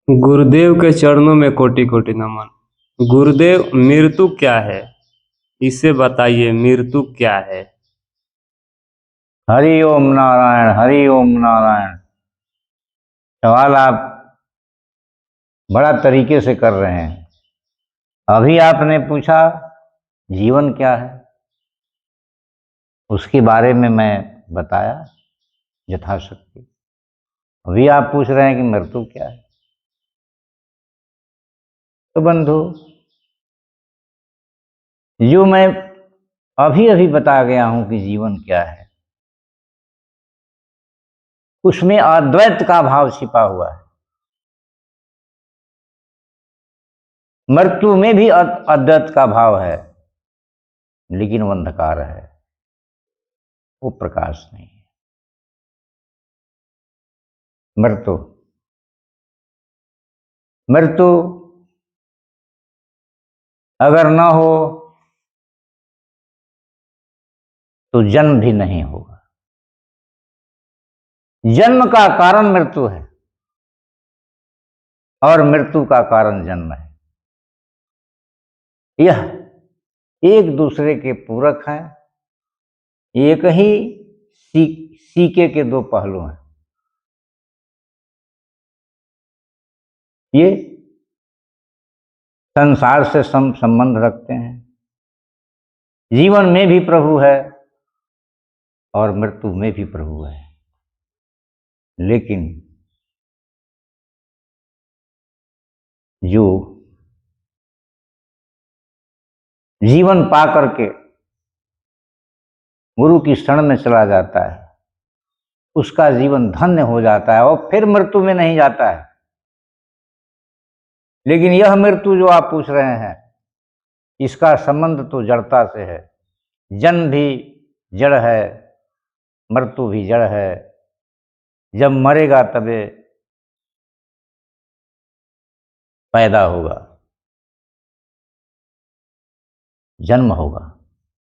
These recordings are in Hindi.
गुरुदेव के चरणों में कोटि कोटि नमन। गुरुदेव, मृत्यु क्या है? इसे बताइए, मृत्यु क्या है? हरि ओम नारायण, हरि ओम नारायण। सवाल आप बड़ा तरीके से कर रहे हैं। अभी आपने पूछा जीवन क्या है, उसके बारे में मैं बताया यथाशक्ति। अभी आप पूछ रहे हैं कि मृत्यु क्या है। तो बंधु, जो मैं अभी अभी बता गया हूं कि जीवन क्या है, उसमें अद्वैत का भाव छिपा हुआ है। मृत्यु में भी अद्वैत का भाव है, लेकिन वो अंधकार है, वो प्रकाश नहीं है। मृत्यु मृत्यु अगर ना हो तो जन्म भी नहीं होगा। जन्म का कारण मृत्यु है और मृत्यु का कारण जन्म है। यह एक दूसरे के पूरक हैं, एक ही सिक्के के दो पहलू हैं। ये संसार से संबंध रखते हैं। जीवन में भी प्रभु है और मृत्यु में भी प्रभु है, लेकिन जो जीवन पा करके गुरु की शरण में चला जाता है, उसका जीवन धन्य हो जाता है और फिर मृत्यु में नहीं जाता है। लेकिन यह मृत्यु जो आप पूछ रहे हैं, इसका संबंध तो जड़ता से है। जन्म भी जड़ है, मृत्यु भी जड़ है। जब मरेगा तबे पैदा होगा, जन्म होगा,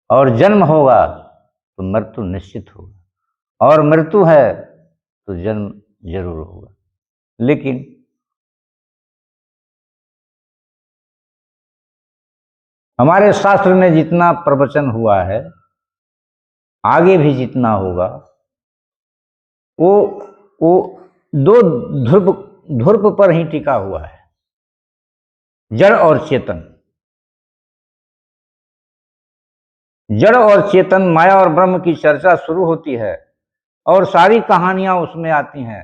और जन्म होगा तो मृत्यु निश्चित होगा, और मृत्यु है तो जन्म जरूर होगा। लेकिन हमारे शास्त्र में जितना प्रवचन हुआ है, आगे भी जितना होगा, वो दो ध्रुव पर ही टिका हुआ है, जड़ और चेतन। जड़ और चेतन, माया और ब्रह्म की चर्चा शुरू होती है और सारी कहानियां उसमें आती हैं,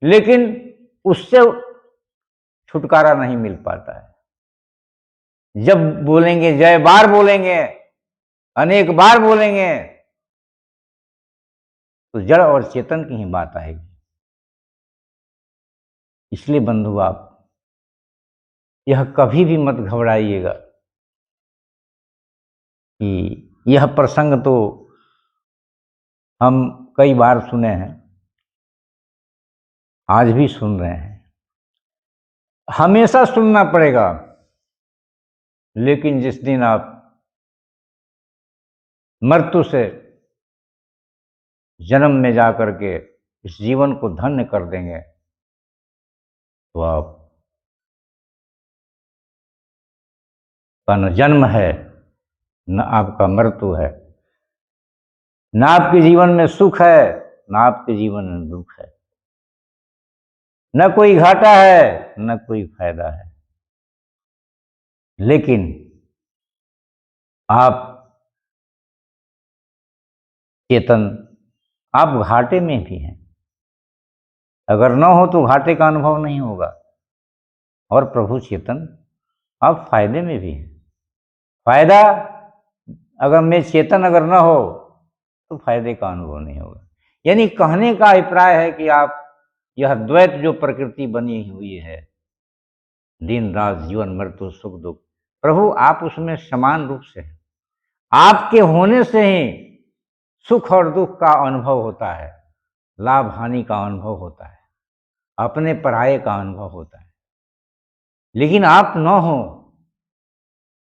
लेकिन उससे छुटकारा नहीं मिल पाता है। जब बोलेंगे, जय बार बोलेंगे, अनेक बार बोलेंगे, तो जड़ और चेतन की ही बात आएगी। इसलिए बंधु, आप यह कभी भी मत घबराइएगा कि यह प्रसंग तो हम कई बार सुने हैं, आज भी सुन रहे हैं, हमेशा सुनना पड़ेगा। लेकिन जिस दिन आप मृत्यु से जन्म में जाकर के इस जीवन को धन्य कर देंगे, तो आप का न जन्म है, न आपका मृत्यु है, न आपके जीवन में सुख है, न आपके जीवन में दुख है, न कोई घाटा है, न कोई फायदा है। लेकिन आप चेतन, आप घाटे में भी हैं। अगर न हो तो घाटे का अनुभव नहीं होगा, और प्रभु चेतन, आप फायदे में भी हैं। फायदा, अगर मैं चेतन अगर न हो तो फायदे का अनुभव नहीं होगा। यानी कहने का अभिप्राय है कि आप यह द्वैत जो प्रकृति बनी हुई है, दिन रात, जीवन मृत्यु, सुख दुख, प्रभु आप उसमें समान रूप से हैं। आपके होने से ही सुख और दुख का अनुभव होता है, लाभ हानि का अनुभव होता है, अपने पराये का अनुभव होता है। लेकिन आप न हो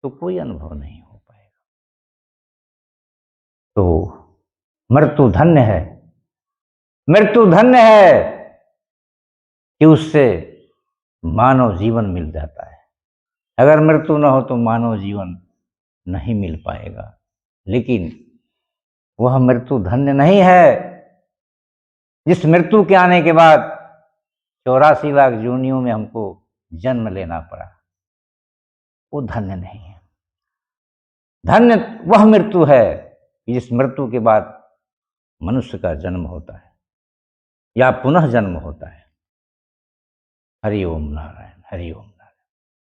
तो कोई अनुभव नहीं हो पाएगा। तो मृत्यु धन्य है, मृत्यु धन्य है कि उससे मानव जीवन मिल जाता है। अगर मृत्यु न हो तो मानव जीवन नहीं मिल पाएगा। लेकिन वह मृत्यु धन्य नहीं है जिस मृत्यु के आने के बाद 84 लाख योनियों में हमको जन्म लेना पड़ा। वो धन्य नहीं है। धन्य वह मृत्यु है जिस मृत्यु के बाद मनुष्य का जन्म होता है या पुनः जन्म होता है। हरि ओम नारायण, हरि ओम।